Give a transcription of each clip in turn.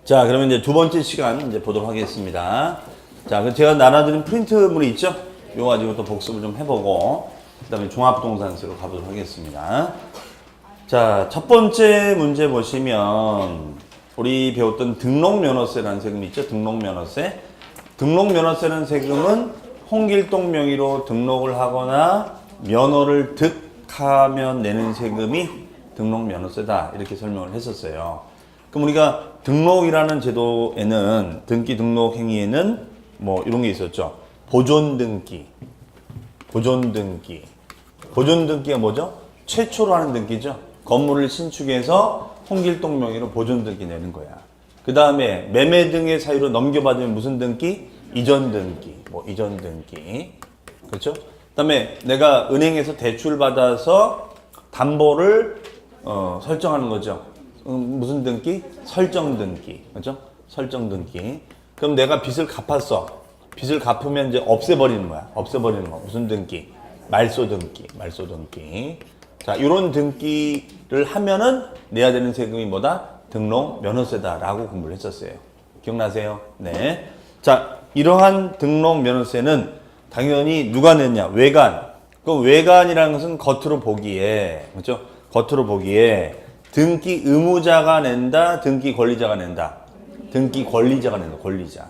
자, 그러면 이제 두 번째 시간 이제 보도록 하겠습니다. 자, 그 제가 나눠드린 프린트물이 있죠? 이거 가지고 또 복습을 좀 해보고, 그 다음에 종합동산수로 가보도록 하겠습니다. 자, 첫 번째 문제 보시면, 우리 배웠던 등록면허세라는 세금이 있죠? 등록면허세. 등록면허세라는 세금은 홍길동 명의로 등록을 하거나 면허를 득하면 내는 세금이 등록면허세다. 이렇게 설명을 했었어요. 그럼 우리가 등록이라는 제도에는 등기 등록 행위에는 뭐 이런 게 있었죠. 보존등기. 보존등기가 뭐죠? 최초로 하는 등기죠. 건물을 신축해서 홍길동 명의로 보존등기 내는 거야. 그 다음에 매매 등의 사유로 넘겨받으면 무슨 등기? 이전등기. 이전등기. 그렇죠? 그 다음에 내가 은행에서 대출 받아서 담보를 설정하는 거죠. 무슨 등기? 설정등기. 그렇죠? 설정등기. 그럼 내가 빚을 갚았어. 빚을 갚으면 이제 없애버리는 거야. 없애버리는 거. 무슨 등기? 말소등기. 자, 이런 등기를 하면은 내야 되는 세금이 뭐다? 등록 면허세다라고 공부를 했었어요. 기억나세요? 네. 자, 이러한 등록 면허세는 당연히 누가 냈냐? 외관. 그 외관이라는 것은 겉으로 보기에, 그렇죠? 겉으로 보기에 등기 의무자가 낸다, 등기 권리자가 낸다. 등기 권리자가 낸다, 권리자.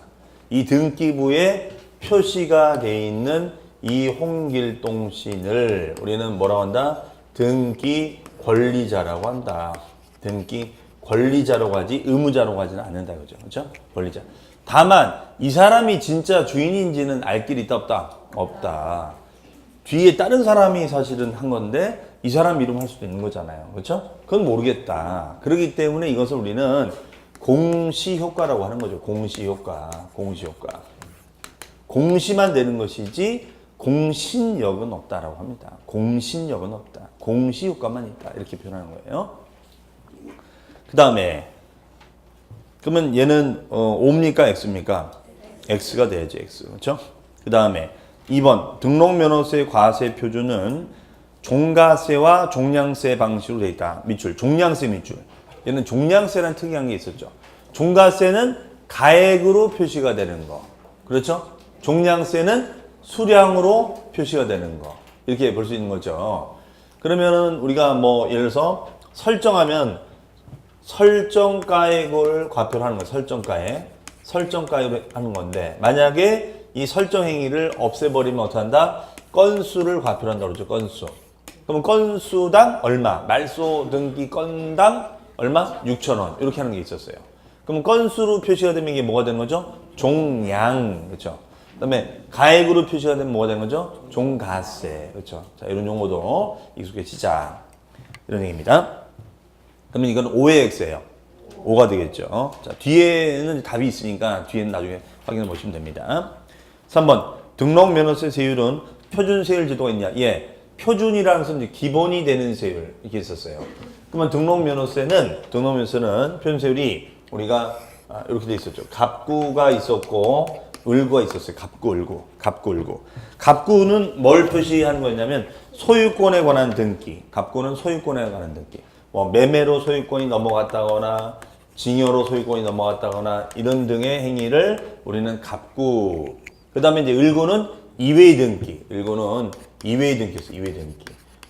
이 등기부에 표시가 돼 있는 이 홍길동 씨를 우리는 뭐라고 한다? 등기 권리자라고 한다. 등기 권리자라고 하지 의무자라고 하지는 않는다, 그죠? 그렇죠? 권리자. 다만 이 사람이 진짜 주인인지는 알 길이 있다 없다? 없다. 뒤에 다른 사람이 사실은 한 건데 이 사람 이름 할 수도 있는 거잖아요. 그렇죠? 그건 모르겠다. 그렇기 때문에 이것을 우리는 공시효과라고 하는 거죠. 공시효과. 공시만 되는 것이지 공신력은 없다라고 합니다. 공신력은 없다. 공시효과만 있다. 이렇게 표현하는 거예요. 그 다음에 그러면 얘는 O입니까? X입니까? X가 돼야지. X. 그렇죠? 그 다음에 2번 등록면허세 과세 표준은 종가세와 종량세 방식으로 되어 있다. 밑줄. 종량세 밑줄. 얘는 종량세라는 특이한 게 있었죠. 종가세는 가액으로 표시가 되는 거. 그렇죠? 종량세는 수량으로 표시가 되는 거. 이렇게 볼 수 있는 거죠. 그러면은 우리가 뭐 예를 들어서 설정하면 설정가액을 과표를 하는 거예요. 설정가액으로 하는 건데 만약에 이 설정 행위를 없애버리면 어떻게 한다? 건수를 과표를 한다고 그러죠. 건수. 그러면 건수당 얼마? 말소 등기 건당 얼마? 6,000원. 이렇게 하는 게 있었어요. 그럼 건수로 표시가 되면 이게 뭐가 되는 거죠? 종량. 그렇죠? 그 다음에 가액으로 표시가 되면 뭐가 되는 거죠? 종가세. 그렇죠? 자, 이런 용어도 익숙해지자. 이런 얘기입니다. 그러면 이건 5의 X예요. 5가 되겠죠. 자, 뒤에는 답이 있으니까 뒤에는 나중에 확인해 보시면 됩니다. 3번 등록면허세 세율은 표준 세율 제도가 있냐? 예, 표준이라는 것은 이제 기본이 되는 세율 이렇게 있었어요. 그러면 등록면허세는 표준 세율이 우리가 이렇게 돼 있었죠. 갑구가 있었고 을구가 있었어요. 갑구는 뭘 표시하는 거냐면 소유권에 관한 등기. 갑구는 소유권에 관한 등기. 뭐 매매로 소유권이 넘어갔다거나 징여로 소유권이 넘어갔다거나 이런 등의 행위를 우리는 갑구. 그 다음에 이제 을구는 이외의 등기. 이외의 등기.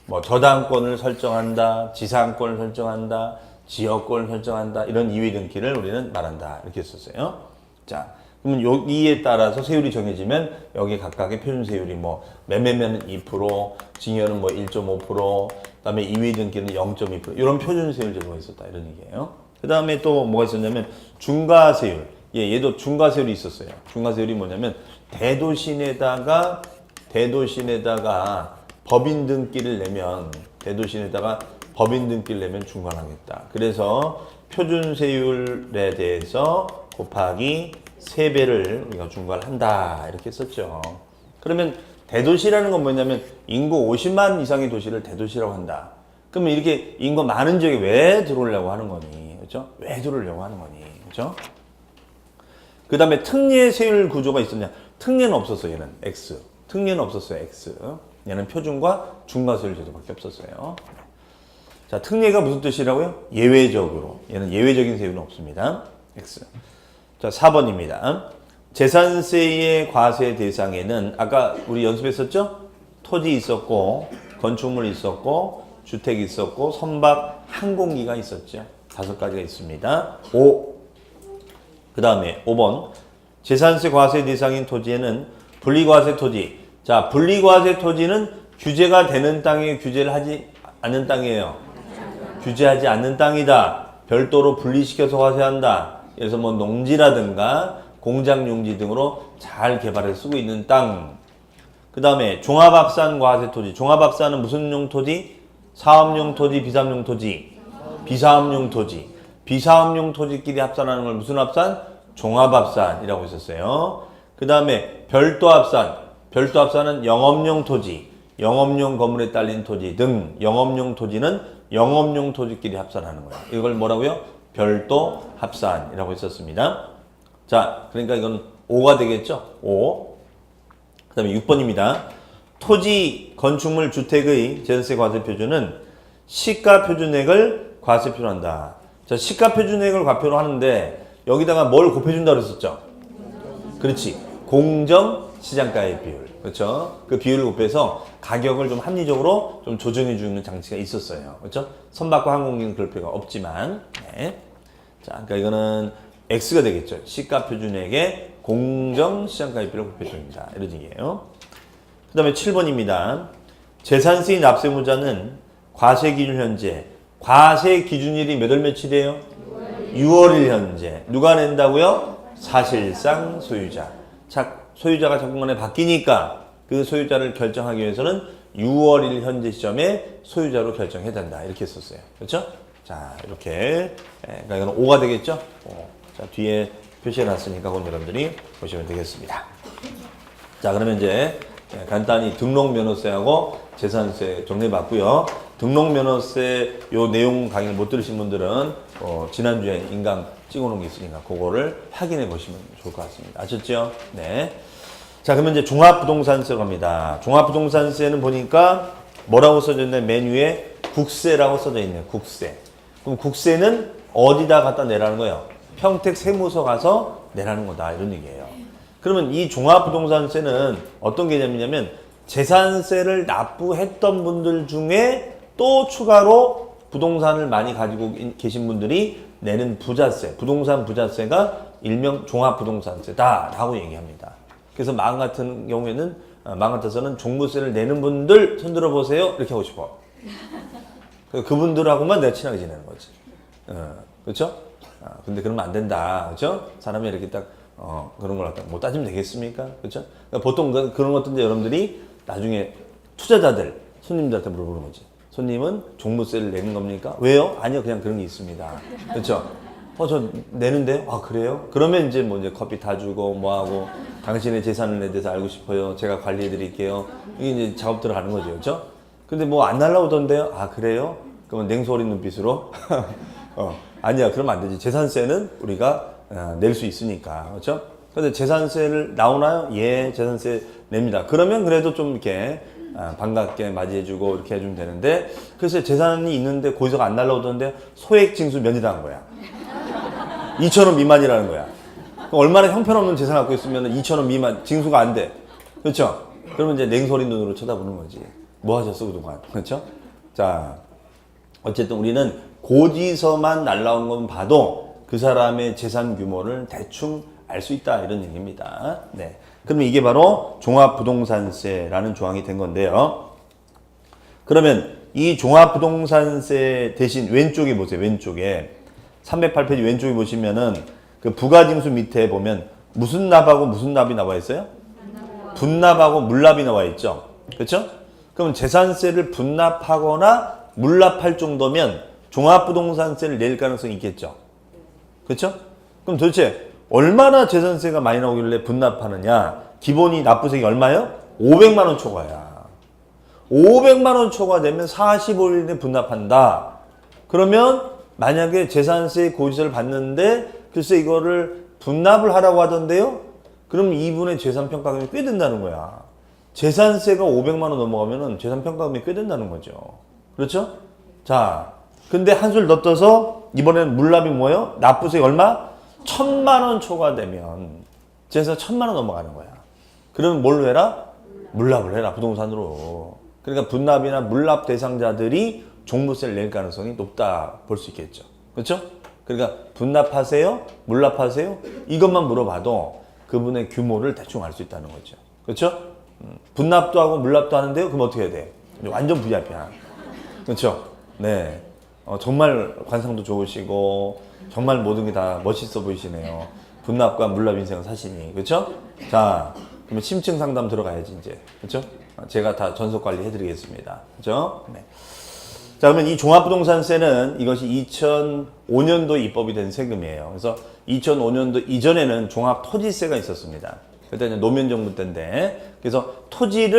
뭐 저당권을 설정한다, 지상권을 설정한다, 지역권을 설정한다. 이런 이외의 등기를 우리는 말한다. 이렇게 썼어요. 자, 그러면 여기에 따라서 세율이 정해지면 여기 각각의 표준 세율이 뭐 매매면 2%, 징여는 뭐 1.5%, 그다음에 이외의 등기는 0.2% 이런 표준 세율 제도가 있었다. 이런 얘기예요. 그 다음에 또 뭐가 있었냐면 중과세율. 예, 얘도 중과세율이 있었어요. 중과세율이 뭐냐면 대도시내다가 법인 등기를 내면 중과하겠다. 그래서 표준 세율에 대해서 곱하기 3배를 우리가 중과를 한다. 이렇게 썼죠. 그러면 대도시라는 건 뭐냐면 인구 50만 이상의 도시를 대도시라고 한다. 그러면 이렇게 인구 많은 지역에 왜 들어오려고 하는 거니? 그렇죠? 왜 들어오려고 하는 거니? 그렇죠? 그 다음에 특례 세율 구조가 있었냐? 특례는 없었어요. 얘는 X. 특례는 없었어요. X. 얘는 표준과 중과세율 제도밖에 없었어요. 자, 특례가 무슨 뜻이라고요? 예외적으로. 얘는 예외적인 세율은 없습니다. X. 자, 4번입니다. 재산세의 과세 대상에는 아까 우리 연습했었죠? 토지 있었고 건축물 있었고 주택 있었고 선박 항공기가 있었죠. 5가지가 있습니다. 5. 그 다음에 5번. 재산세 과세 대상인 토지에는 분리과세 토지. 자, 분리과세 토지는 규제가 되는 땅에 규제를 하지 않는 땅이에요. 규제하지 않는 땅이다. 별도로 분리시켜서 과세한다. 그래서 뭐 농지라든가 공장용지 등으로 잘 개발해서 쓰고 있는 땅. 그 다음에 종합합산 과세 토지. 종합합산은 무슨 용 토지? 사업용 토지, 비사업용 토지. 비사업용 토지. 비사업용 토지끼리 합산하는 걸 무슨 합산? 종합합산이라고 있었어요. 그 다음에 별도합산. 별도합산은 영업용 토지, 영업용 건물에 딸린 토지 등 영업용 토지는 영업용 토지끼리 합산하는 거예요. 이걸 뭐라고요? 별도합산이라고 했었습니다. 자, 그러니까 이건 5가 되겠죠? 5. 그 다음에 6번입니다. 토지, 건축물, 주택의 재산세 과세 표준은 시가 표준액을 과세표로 한다. 자, 시가 표준액을 과표로 하는데 여기다가 뭘 곱해준다고 그랬었죠? 그렇지. 공정 시장가의 비율. 그렇죠? 그 비율을 곱해서 가격을 좀 합리적으로 좀 조정해 주는 장치가 있었어요. 그렇죠? 선박과 항공기는 그럴 필요가 없지만. 네. 자, 그러니까 이거는 X가 되겠죠. 시가 표준액의 공정 시장가의 비율을 곱해줍니다. 이런 얘기예요. 그 다음에 7번입니다. 재산세 납세무자는 과세 기준 현재. 과세 기준일이 몇 월 며칠이에요? 6월 1일 현재. 누가 낸다고요? 사실상 소유자. 자, 소유자가 자꾸간에 바뀌니까 그 소유자를 결정하기 위해서는 6월 1일 현재 시점에 소유자로 결정해야 된다. 이렇게 했었어요. 그렇죠? 자, 이렇게. 그러니까 이건 5가 되겠죠? 5. 자, 뒤에 표시해놨으니까 그건 여러분들이 보시면 되겠습니다. 자, 그러면 이제 간단히 등록면허세하고 재산세 정리해봤고요. 등록면허세 요 내용 강의를 못 들으신 분들은 지난주에 인강 찍어놓은 게 있으니까 그거를 확인해 보시면 좋을 것 같습니다. 아셨죠? 네. 자, 그러면 이제 종합부동산세 갑니다. 종합부동산세는 보니까 뭐라고 써져 있나요? 맨 위에 국세라고 써져 있네요. 국세. 그럼 국세는 어디다 갖다 내라는 거예요? 평택 세무서 가서 내라는 거다. 이런 얘기예요. 그러면 이 종합부동산세는 어떤 개념이냐면 재산세를 납부했던 분들 중에 또 추가로 부동산을 많이 가지고 계신 분들이 내는 부자세, 부동산 부자세가 일명 종합부동산세다라고 얘기합니다. 그래서 마음 같은 경우에는 마음 같아서는 종부세를 내는 분들 손들어 보세요 이렇게 하고 싶어. 그분들하고만 내가 친하게 지내는 거지. 그렇죠? 근데 그러면 안 된다, 그렇죠? 사람이 이렇게 딱 그런 걸 못 따지면 되겠습니까? 그렇죠? 그러니까 보통 그런 것들인데 여러분들이 나중에 투자자들 손님들한테 물어보는 거지. 손님은 종부세를 내는 겁니까? 왜요? 아니요, 그냥 그런 게 있습니다. 그렇죠? 저 내는데요? 아, 그래요? 그러면 이제 뭐 이제 커피 다 주고 뭐 하고 당신의 재산에 대해서 알고 싶어요. 제가 관리해 드릴게요. 이게 이제 작업 들어가는 거죠. 그렇죠? 근데 뭐 안 날라오던데요? 아, 그래요? 그러면 냉소 어린 눈빛으로 아니야, 그러면 안 되지. 재산세는 우리가 낼 수 있으니까. 그렇죠? 근데 재산세를 나오나요? 예, 재산세 냅니다. 그러면 그래도 좀 이렇게 반갑게 맞이해주고 이렇게 해주면 되는데, 그래서 재산이 있는데 거기서 안 날라오던데 소액 징수 면제당한 거야. 2,000원 미만이라는 거야. 얼마나 형편없는 재산 갖고 있으면 2,000원 미만 징수가 안 돼. 그렇죠? 그러면 이제 냉소리 눈으로 쳐다보는 거지. 뭐 하셨어 그동안? 그렇죠? 자, 어쨌든 우리는 고지서만 날라온 건 봐도 그 사람의 재산 규모를 대충 알 수 있다 이런 얘기입니다. 네. 그러면 이게 바로 종합부동산세라는 조항이 된 건데요. 그러면 이 종합부동산세 대신 왼쪽에 보세요. 왼쪽에 308페이지 왼쪽에 보시면은 그 부가징수 밑에 보면 무슨 납하고 무슨 납이 나와 있어요? 분납하고 물납이 나와 있죠. 그렇죠? 그럼 재산세를 분납하거나 물납할 정도면 종합부동산세를 낼 가능성이 있겠죠. 그렇죠? 그럼 도대체 얼마나 재산세가 많이 나오길래 분납하느냐? 기본이 납부세액이 얼마예요? 500만 원 초과야. 500만 원 초과되면 45일 내에 분납한다. 그러면 만약에 재산세 고지서를 받는데 글쎄 이거를 분납을 하라고 하던데요? 그럼 이분의 재산평가금이 꽤 된다는 거야. 재산세가 500만 원 넘어가면 재산평가금이 꽤 된다는 거죠. 그렇죠? 자, 근데 한술 더 떠서 이번에는 물납이 뭐예요? 납부세액 얼마? 1,000만 원 초과되면 재산세 1,000만 원 넘어가는 거야. 그러면 뭘로 해라? 물납을 해라, 부동산으로. 그러니까 분납이나 물납 대상자들이 종부세를 낼 가능성이 높다 볼 수 있겠죠. 그렇죠? 그러니까 분납하세요? 물납하세요? 이것만 물어봐도 그분의 규모를 대충 알 수 있다는 거죠. 그렇죠? 분납도 하고 물납도 하는데요. 그럼 어떻게 해야 돼? 완전 VIP야. 그렇죠? 네. 정말 관상도 좋으시고 정말 모든 게 다 멋있어 보이시네요. 분납과 물납 인생을 사시니. 그렇죠? 자, 그러면 심층 상담 들어가야지 이제. 그렇죠? 제가 다 전속 관리 해드리겠습니다. 그렇죠? 네. 자, 그러면 이 종합부동산세는 이것이 2005년도 입법이 된 세금이에요. 그래서 2005년도 이전에는 종합토지세가 있었습니다. 그때 이제 노무현 정부 때인데, 그래서 토지에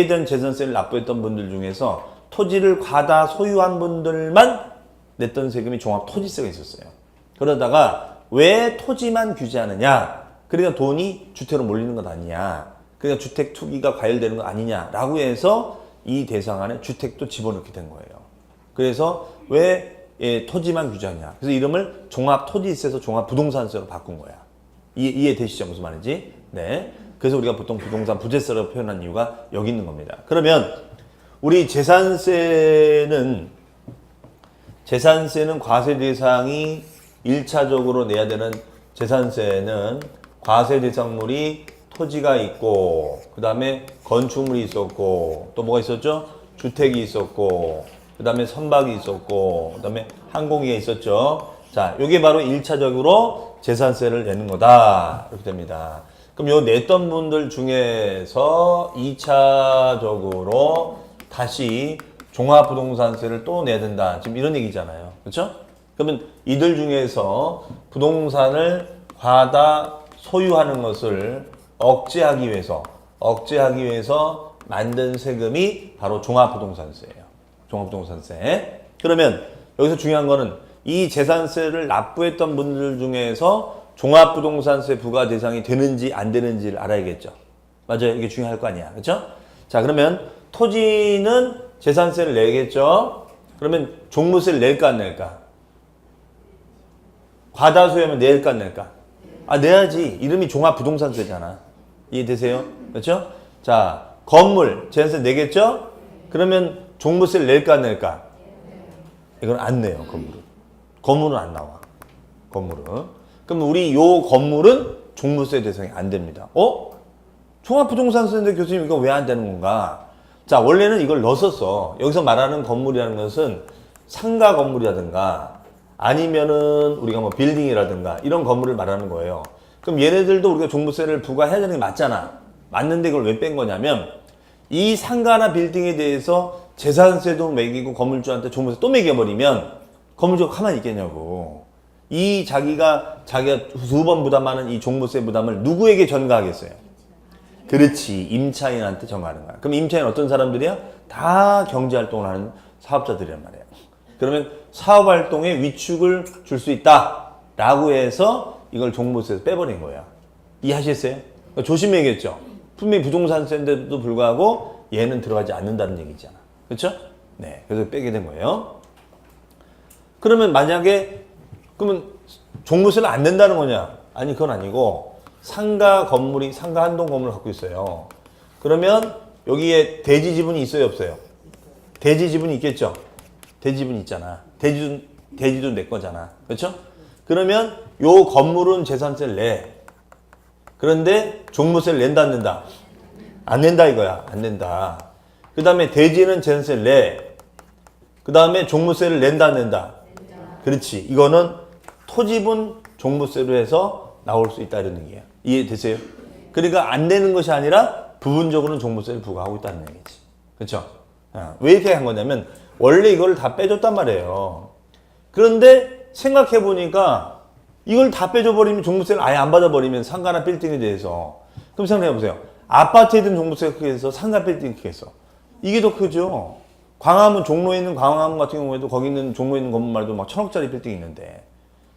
대한 재산세를 납부했던 분들 중에서 토지를 과다 소유한 분들만 냈던 세금이 종합토지세가 있었어요. 그러다가 왜 토지만 규제하느냐? 그러니까 돈이 주택으로 몰리는 것 아니냐? 그러니까 주택 투기가 과열되는 것 아니냐라고 해서 이 대상 안에 주택도 집어넣게 된 거예요. 그래서 왜 토지만 규제하냐? 그래서 이름을 종합토지세에서 종합부동산세로 바꾼 거야. 이해되시죠? 무슨 말인지? 네. 그래서 우리가 보통 부동산 부재세라고 표현한 이유가 여기 있는 겁니다. 그러면 우리 재산세는 과세 대상이 1차적으로 내야 되는 재산세는 과세 대상물이 토지가 있고, 그 다음에 건축물이 있었고, 또 뭐가 있었죠? 주택이 있었고, 그 다음에 선박이 있었고, 그 다음에 항공기가 있었죠. 자, 요게 바로 1차적으로 재산세를 내는 거다. 이렇게 됩니다. 그럼 요 냈던 분들 중에서 2차적으로 다시 종합부동산세를 또 내야 된다. 지금 이런 얘기잖아요. 그렇죠? 그러면 이들 중에서 부동산을 과다 소유하는 것을 억제하기 위해서 만든 세금이 바로 종합부동산세예요. 종합부동산세. 그러면 여기서 중요한 거는 이 재산세를 납부했던 분들 중에서 종합부동산세 부과 대상이 되는지 안 되는지를 알아야겠죠. 맞아요. 이게 중요할 거 아니야. 그렇죠? 자, 그러면 토지는 재산세를 내겠죠. 그러면 종부세를 낼까 안 낼까? 과다 소유하면 낼까 안 낼까? 아, 내야지. 이름이 종합부동산세잖아. 이해되세요? 그렇죠? 자, 건물 재산세 내겠죠? 그러면 종부세를 낼까 안 낼까? 이건 안 내요. 건물은 안 나와. 건물은. 그럼 우리 요 건물은 종부세 대상이 안 됩니다. 종합부동산세인데 교수님 이거 왜 안 되는 건가? 자, 원래는 이걸 넣었었어. 여기서 말하는 건물이라는 것은 상가 건물이라든가 아니면은 우리가 뭐 빌딩이라든가 이런 건물을 말하는 거예요. 그럼 얘네들도 우리가 종부세를 부과해야 되는 게 맞잖아. 맞는데 이걸 왜 뺀 거냐면 이 상가나 빌딩에 대해서 재산세도 매기고 건물주한테 종부세 또 매겨버리면 건물주가 가만히 있겠냐고. 자기가 두 번 부담하는 이 종부세 부담을 누구에게 전가하겠어요? 그렇지, 임차인한테 전가하는 거야. 그럼 임차인 어떤 사람들이야? 다 경제활동을 하는 사업자들이란 말이에요. 그러면 사업활동에 위축을 줄 수 있다라고 해서 이걸 종부세에서 빼버린 거야. 이해하셨어요? 그러니까 조심해야겠죠. 분명히 부동산세인데도 불구하고 얘는 들어가지 않는다는 얘기잖아. 그렇죠? 네, 그래서 빼게 된 거예요. 그러면 만약에 그러면 종부세를 안 낸다는 거냐? 아니, 그건 아니고 상가 한동 건물을 갖고 있어요. 그러면 여기에 대지 지분이 있어요, 없어요? 대지 지분이 있겠죠? 대지 지분이 있잖아. 대지도 내 거잖아. 그렇죠? 그러면 요 건물은 재산세를 내. 그런데 종부세를 낸다, 안 낸다? 안 낸다 이거야. 안 낸다. 그 다음에 대지는 재산세를 내. 그 다음에 종부세를 낸다, 안 낸다? 그렇지. 이거는 토지분 종부세로 해서 나올 수 있다 이런 얘기예요. 이해되세요? 그러니까 안 내는 것이 아니라 부분적으로는 종부세를 부과하고 있다는 얘기지. 그렇죠? 왜 이렇게 한 거냐면 원래 이걸 다 빼줬단 말이에요. 그런데 생각해보니까 이걸 다 빼줘버리면 종부세를 아예 안 받아버리면 상가나 빌딩에 대해서 그럼 생각해보세요. 아파트에 든 종부세가 크겠어? 상가 빌딩이 크겠어? 이게 더 크죠? 광화문 종로에 있는 광화문 같은 경우에도 거기 있는 종로에 있는 건물 말도 막 1,000억짜리 빌딩이 있는데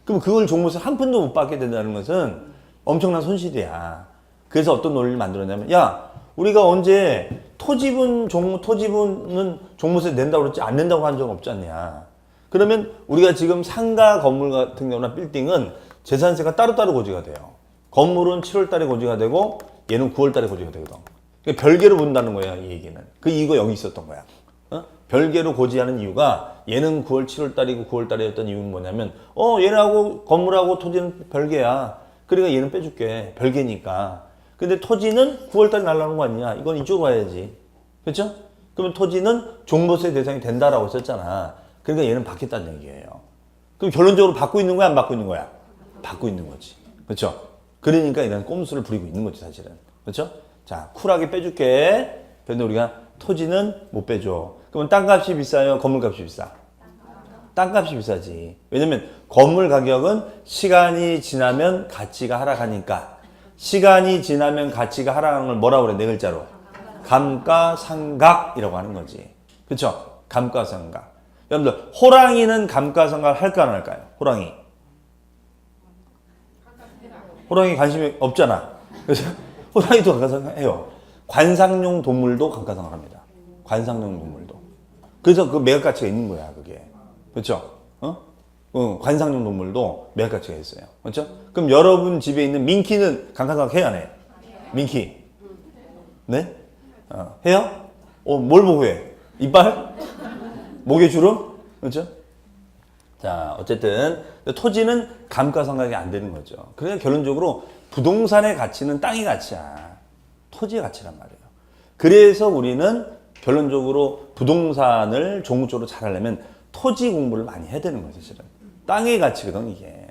그럼 그걸 종부세 한 푼도 못 받게 된다는 것은 엄청난 손실이야. 그래서 어떤 논리를 만들었냐면 야 우리가 언제 토지분은 종부세 낸다고 그랬지 안 낸다고 한 적 없지 않냐. 그러면 우리가 지금 상가 건물 같은 경우나 빌딩은 재산세가 따로따로 고지가 돼요. 건물은 7월 달에 고지가 되고 얘는 9월 달에 고지가 되거든. 그러니까 별개로 본다는 거야, 이 얘기는. 그 이유가 여기 있었던 거야. 별개로 고지하는 이유가 얘는 9월, 7월 달이고 9월 달이었던 이유는 뭐냐면 얘네하고 건물하고 토지는 별개야. 그러니까 얘는 빼줄게. 별개니까. 근데 토지는 9월 달에 날라오는 거 아니냐. 이건 이쪽으로 와야지. 그렇죠? 그러면 토지는 종부세 대상이 된다라고 했었잖아. 그러니까 얘는 받겠다는 얘기예요. 그럼 결론적으로 받고 있는 거야, 안 받고 있는 거야? 받고 있는 거지. 그렇죠? 그러니까 얘는 꼼수를 부리고 있는 거지, 사실은. 그렇죠? 자, 쿨하게 빼줄게. 근데 우리가 토지는 못 빼줘. 그러면 땅값이 비싸요? 건물값이 비싸? 땅값이 비싸지. 왜냐면 건물 가격은 시간이 지나면 가치가 하락하니까. 시간이 지나면 가치가 하락하는 걸 뭐라고 그래? 네 글자로. 감가상각이라고 하는 거지. 그렇죠? 감가상각. 여러분들 호랑이는 감가상각을 할까 안 할까요? 호랑이 관심이 없잖아. 그래서 호랑이도 감가상각 해요. 관상용 동물도 감가상각 합니다. 관상용 동물도. 그래서 그 매각 가치가 있는 거야, 그게. 그렇죠? 관상용 동물도 매각 가치가 있어요. 그렇죠? 그럼 여러분 집에 있는 민키는 감가상각 해야 안 해? 민키. 네? 해요? 뭘 보고 해? 이빨? 목에 주름? 그렇죠? 자, 어쨌든 토지는 감가상각이 안 되는 거죠. 그러니까 결론적으로 부동산의 가치는 땅의 가치야. 토지의 가치란 말이에요. 그래서 우리는 결론적으로 부동산을 종목적으로 잘 하려면 토지 공부를 많이 해야 되는 거예요, 사실은. 땅의 가치거든, 이게.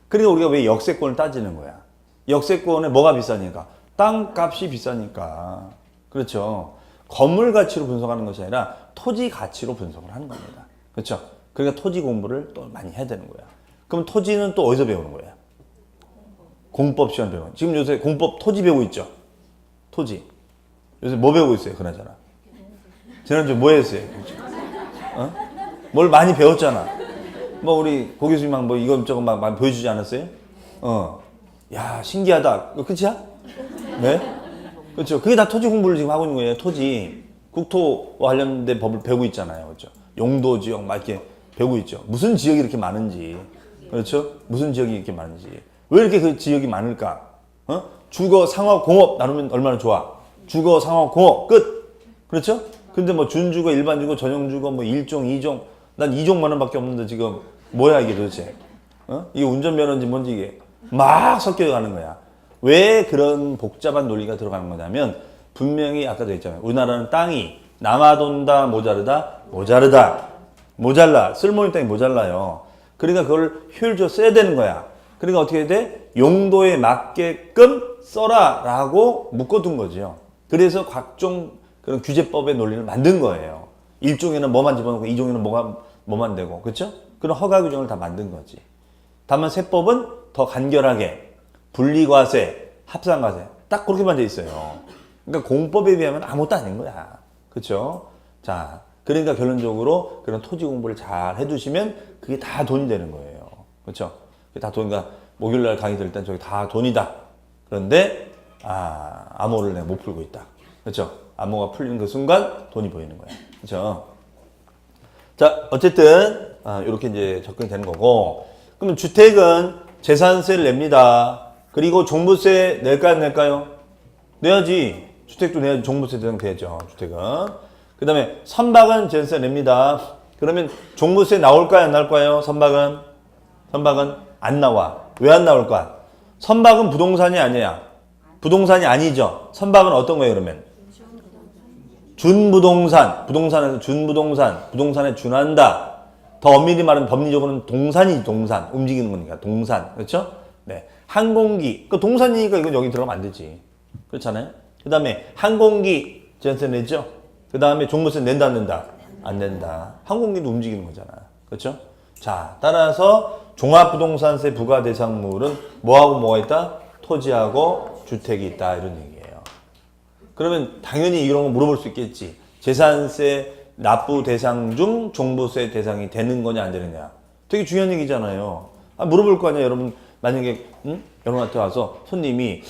그러니까 우리가 왜 역세권을 따지는 거야? 역세권에 뭐가 비싸니까? 땅값이 비싸니까. 그렇죠. 건물 가치로 분석하는 것이 아니라 토지 가치로 분석을 하는 겁니다. 그렇죠. 그러니까 토지 공부를 또 많이 해야 되는 거야. 그럼 토지는 또 어디서 배우는 거야? 공법 시간 배우는. 지금 요새 공법 토지 배우고 있죠? 토지. 요새 뭐 배우고 있어요, 그나저나? 지난주에 뭐 했어요? 뭘 많이 배웠잖아. 뭐 우리 고 교수님 뭐 이것저것 막 많이 보여주지 않았어요? 야, 신기하다. 끝이야? 네? 그렇죠. 그게 다 토지 공부를 지금 하고 있는 거예요. 토지. 국토와 관련된 법을 배우고 있잖아요. 그렇죠. 용도 지역 막 이렇게 배우고 있죠. 무슨 지역이 이렇게 많은지. 그렇죠? 무슨 지역이 이렇게 많은지. 왜 이렇게 그 지역이 많을까? 주거, 상업, 공업 나누면 얼마나 좋아? 주거, 상업, 공업 끝. 그렇죠? 근데 뭐 준주거, 일반주거, 전용주거 뭐 1종, 2종. 난 2종만 원밖에 없는데 지금 뭐야 이게 도대체? 이게 운전면허인지 뭔지 이게 막 섞여가는 거야. 왜 그런 복잡한 논리가 들어가는 거냐면 분명히 아까도 했잖아요. 우리나라는 땅이 남아돈다, 모자르다, 모자라. 쓸모있는 땅이 모자라요. 그러니까 그걸 효율적으로 써야 되는 거야. 그러니까 어떻게 해야 돼? 용도에 맞게끔 써라 라고 묶어둔 거죠. 그래서 각종 그런 규제법의 논리를 만든 거예요. 1종에는 뭐만 집어넣고 2종에는 뭐만 되고. 그렇죠? 그런 허가 규정을 다 만든 거지. 다만 세법은 더 간결하게 분리과세, 합산과세 딱 그렇게만 돼 있어요. 그러니까 공법에 비하면 아무것도 아닌 거야. 그렇죠? 자, 그러니까 결론적으로 그런 토지 공부를 잘 해두시면 그게 다 돈이 되는 거예요. 그렇죠? 그게 다 돈이니까 목요일날 강의 들을 땐 저기 다 돈이다. 그런데 암호를 내가 못 풀고 있다. 그렇죠? 암호가 풀리는 그 순간 돈이 보이는 거야. 그렇죠? 자, 어쨌든 이렇게 이제 접근이 되는 거고. 그러면 주택은 재산세를 냅니다. 그리고 종부세 낼까요, 안 낼까요? 내야지. 주택도 내야지. 종부세 대상 되죠. 주택은. 그 다음에 선박은 재산세 냅니다. 그러면 종부세 나올까요, 안 나올까요? 선박은 안 나와. 왜 안 나올까? 선박은 부동산이 아니야. 부동산이 아니죠. 선박은 어떤 거예요, 그러면? 준부동산. 부동산에서 준부동산. 부동산에 준한다. 더 엄밀히 말하면 법리적으로는 동산이지, 동산. 움직이는 거니까. 동산. 그렇죠? 네. 항공기. 그 동산이니까 이건 여기 들어가면 안 되지. 그렇잖아요? 그 다음에 항공기 재산세 내죠? 그 다음에 종부세 낸다, 안 낸다? 안 낸다. 항공기도 움직이는 거잖아. 그렇죠? 자, 따라서 종합부동산세 부과 대상물은 뭐하고 뭐가 있다? 토지하고 주택이 있다. 이런 얘기예요. 그러면 당연히 이런 거 물어볼 수 있겠지. 재산세 납부 대상 중 종부세 대상이 되는 거냐 안 되느냐. 되게 중요한 얘기잖아요. 물어볼 거 아니야. 여러분 만약에 여러분한테 와서 손님이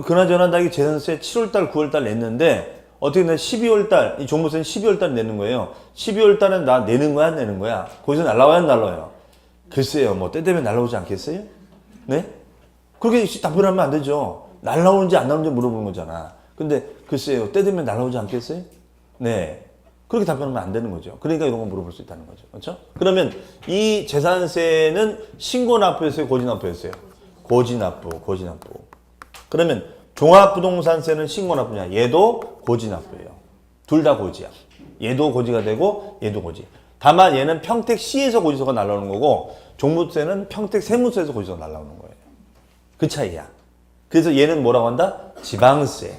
그나저나 나 이게 재산세 7월달 9월달 냈는데 어떻게 내 12월 달, 이 종부세는 12월 달에 내는 거예요. 12월 달은 나 내는 거야, 안 내는 거야? 거기서 날라와요, 안 날라와요? 글쎄요, 뭐, 때 되면 날라오지 않겠어요? 네? 그렇게 답변하면 안 되죠. 날라오는지 안 나오는지 물어보는 거잖아. 근데, 글쎄요, 때 되면 날라오지 않겠어요? 네. 그렇게 답변하면 안 되는 거죠. 그러니까 이런 거 물어볼 수 있다는 거죠. 그렇죠? 그러면 이 재산세는 신고납부였어요, 고지납부였어요? 고지납부. 그러면 종합부동산세는 신고납부냐? 얘도 고지납부예요. 둘 다 고지야. 얘도 고지가 되고 얘도 고지. 다만 얘는 평택시에서 고지서가 날라오는 거고 종부세는 평택세무서에서 고지서가 날라오는 거예요. 그 차이야. 그래서 얘는 뭐라고 한다? 지방세.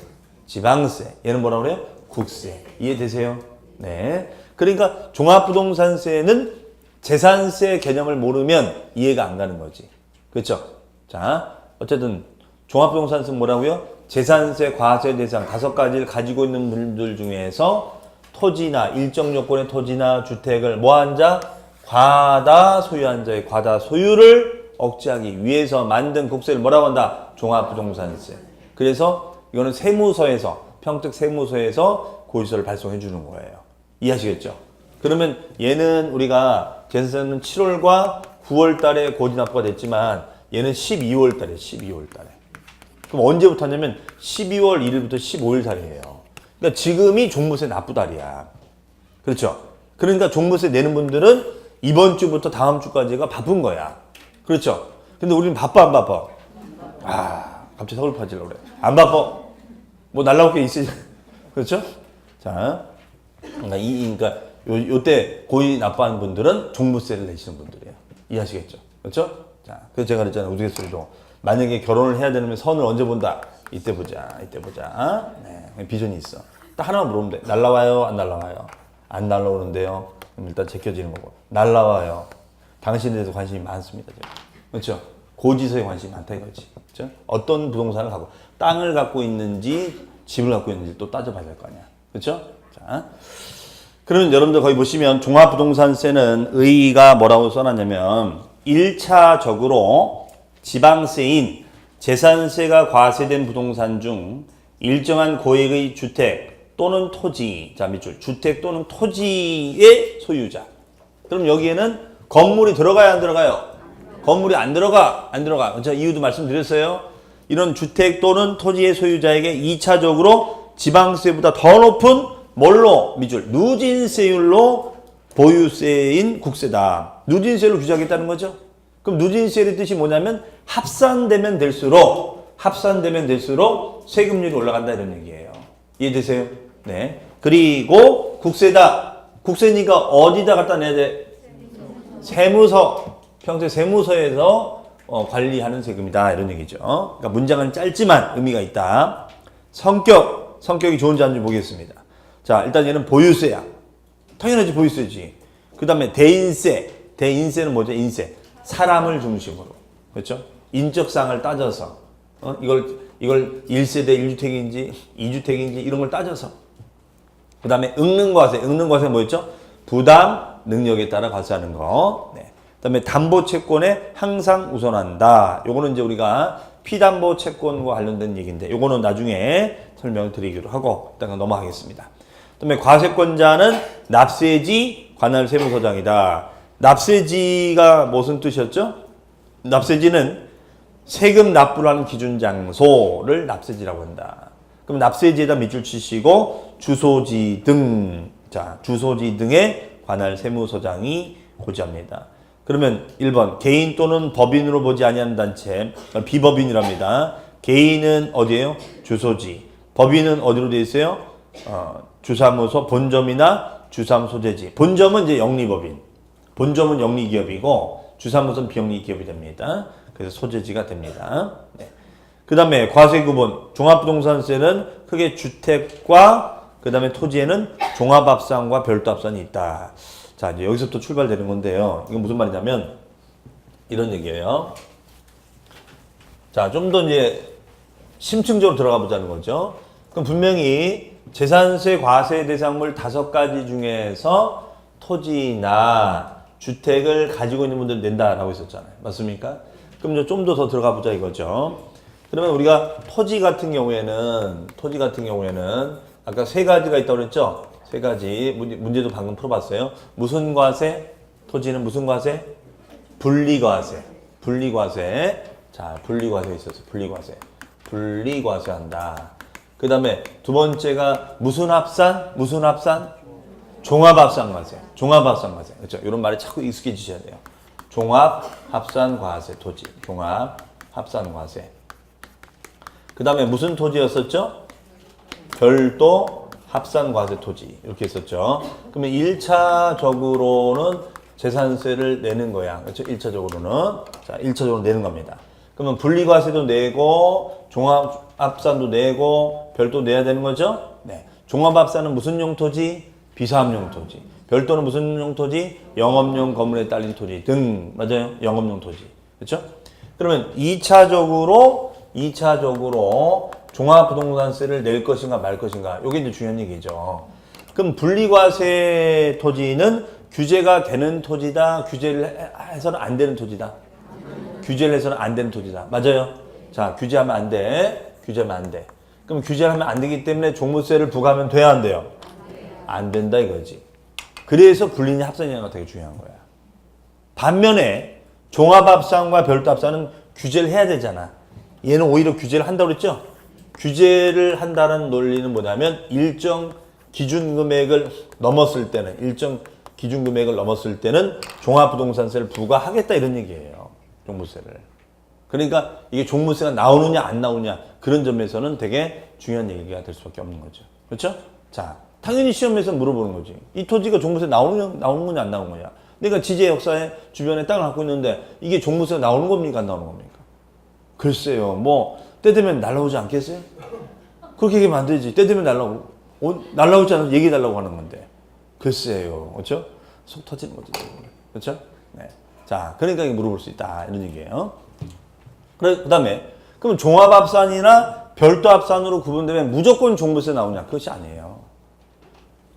얘는 뭐라고 그래요? 국세. 이해되세요? 네. 그러니까 종합부동산세는 재산세 개념을 모르면 이해가 안 가는 거지. 그렇죠? 자, 어쨌든 종합부동산세는 뭐라고요? 재산세, 과세 대상 5가지를 가지고 있는 분들 중에서 토지나 일정 요건의 토지나 주택을 뭐한 자? 과다 소유한 자의 과다 소유를 억제하기 위해서 만든 국세를 뭐라고 한다? 종합부동산세. 그래서 이거는 세무서에서 평택 세무서에서 고지서를 발송해 주는 거예요. 이해하시겠죠? 그러면 얘는 우리가 재산세는 7월과 9월 달에 고지납부가 됐지만 얘는 12월 달에 12월 달에. 그럼 언제부터 하냐면 12월 1일부터 15일 사이에요. 그러니까 지금이 종부세 납부달이야. 그렇죠? 그러니까 종부세 내는 분들은 이번 주부터 다음 주까지가 바쁜 거야. 그렇죠? 근데 우리는 바빠 안 바빠? 아, 갑자기 서울 파지려고 그래. 안 바빠? 뭐 날라올 게 있으지? 그렇죠? 자, 그러니까 요때 고의 납부하는 분들은 종부세를 내시는 분들이에요. 이해하시겠죠? 그렇죠? 자, 그래서 제가 그랬잖아요. 우스갯소리로. 만약에 결혼을 해야 되면 선을 언제 본다? 이때 보자. 네, 비전이 있어. 딱 하나만 물어보면 돼. 날라와요? 안 날라와요? 안 날라오는데요? 그럼 일단 제껴지는 거고. 날라와요. 당신에 대해서 관심이 많습니다. 제가. 그렇죠? 고지서에 관심이 많다 이거지. 그렇죠? 어떤 부동산을 갖고, 땅을 갖고 있는지, 집을 갖고 있는지 또 따져봐야 될 거 아니야. 그렇죠? 자. 그러면 여러분들 거기 보시면 종합부동산세는 의의가 뭐라고 써놨냐면 1차적으로 지방세인 재산세가 과세된 부동산 중 일정한 고액의 주택 또는 토지, 자 밑줄, 주택 또는 토지의 소유자. 그럼 여기에는 건물이 들어가요, 안 들어가요? 건물이 안 들어가. 제가 이유도 말씀드렸어요. 이런 주택 또는 토지의 소유자에게 2차적으로 지방세보다 더 높은 뭘로? 밑줄, 누진세율로 보유세인 국세다. 누진세율로 규정하겠다는 거죠. 그럼 누진세율의 뜻이 뭐냐면 합산되면 될수록 세금률이 올라간다 이런 얘기예요. 이해되세요? 네. 그리고 국세다. 국세니까 어디다 갖다 내야 돼? 세무서. 평택 세무서에서 관리하는 세금이다 이런 얘기죠. 그러니까 문장은 짧지만 의미가 있다. 성격이 좋은지 안 좋은지 보겠습니다. 자, 일단 얘는 보유세야. 당연하지, 보유세지. 그 다음에 대인세. 대인세는 뭐죠? 인세. 사람을 중심으로. 그렇죠? 인적상을 따져서. 이걸 1세대 1주택인지 2주택인지 이런 걸 따져서. 그 다음에 응능과세. 응능과세는 뭐였죠? 부담 능력에 따라 과세하는 거. 네. 그 다음에 담보채권에 항상 우선한다. 요거는 이제 우리가 피담보채권과 관련된 얘기인데 요거는 나중에 설명을 드리기로 하고 일단 넘어가겠습니다. 그 다음에 과세권자는 납세지 관할 세무서장이다. 납세지가 무슨 뜻이었죠? 납세지는 세금 납부를 하는 기준 장소를 납세지라고 한다. 그럼 납세지에다 밑줄 치시고 주소지 등, 자, 주소지 등의 관할 세무서장이 고지합니다. 그러면 1번 개인 또는 법인으로 보지 아니하는 단체 비법인이랍니다. 개인은 어디예요? 주소지. 법인은 어디로 되어 있어요? 주사무소 본점이나 주사무소재지. 본점은 이제 영리법인. 본점은 영리기업이고 주사무소는 비영리기업이 됩니다. 그래서 소재지가 됩니다. 네. 그 다음에 과세구분. 종합부동산세는 크게 주택과 그 다음에 토지에는 종합합산과 별도합산이 있다. 자, 이제 여기서부터 출발되는 건데요. 이건 무슨 말이냐면 이런 얘기예요. 자, 좀 더 이제 심층적으로 들어가 보자는 거죠. 그럼 분명히 재산세 과세 대상물 5가지 중에서 토지나 주택을 가지고 있는 분들 낸다라고 했었잖아요. 맞습니까? 그럼 좀 더 들어가 보자 이거죠. 그러면 우리가 토지 같은 경우에는 아까 세 가지가 있다고 그랬죠? 세 가지. 문제도 방금 풀어봤어요. 무슨 과세? 토지는 무슨 과세? 분리과세. 분리과세. 자, 분리과세 있었어. 분리과세. 분리과세 한다. 그 다음에 두 번째가 무슨 합산? 무슨 합산? 종합합산과세. 종합합산과세. 그렇죠? 이런 말이 자꾸 익숙해지셔야 돼요. 종합합산과세 토지. 종합합산과세. 그 다음에 무슨 토지였었죠? 별도 합산과세 토지. 이렇게 했었죠. 그러면 1차적으로는 재산세를 내는 거야. 그렇죠? 1차적으로는. 자, 1차적으로 내는 겁니다. 그러면 분리과세도 내고, 종합합산도 내고, 별도 내야 되는 거죠? 네. 종합합산은 무슨 용토지? 비사업용 토지. 별도는 무슨 용 토지? 영업용 건물에 딸린 토지 등. 맞아요? 영업용 토지. 그렇죠? 그러면 2차적으로 종합부동산세를 낼 것인가 말 것인가. 이게 이제 중요한 얘기죠. 그럼 분리과세 토지는 규제가 되는 토지다. 규제를 해서는 안 되는 토지다. 규제를 해서는 안 되는 토지다. 맞아요? 자, 규제하면 안 돼. 규제하면 안 돼. 그럼 규제하면 안 되기 때문에 종부세를 부과하면 돼야 안 돼요? 안 된다 이거지. 그래서 분리냐 합산이냐가 되게 중요한 거야. 반면에 종합합산과 별도합산은 규제를 해야 되잖아. 얘는 오히려 규제를 한다고 그랬죠? 규제를 한다는 논리는 뭐냐면 일정 기준금액을 넘었을 때는 종합부동산세를 부과하겠다 이런 얘기예요. 종부세를. 그러니까 이게 종부세가 나오느냐 안 나오느냐 그런 점에서는 되게 중요한 얘기가 될 수밖에 없는 거죠. 그렇죠? 자, 당연히 시험에서 물어보는 거지. 이 토지가 종부세 나오는 거냐 안 나오는 거냐. 내가 지제 역사에 주변에 땅을 갖고 있는데 이게 종부세가 나오는 겁니까 안 나오는 겁니까? 글쎄요. 뭐 때 되면 날라오지 않겠어요? 그렇게 얘기하면 안 되지. 때 되면 날라오지 않아서 얘기해달라고 하는 건데. 글쎄요. 그렇죠? 속 터지는 거죠. 그렇죠? 네. 자, 그러니까 이게 물어볼 수 있다. 이런 얘기예요. 그 다음에 그럼 종합합산이나 별도합산으로 구분되면 무조건 종부세 나오냐? 그것이 아니에요.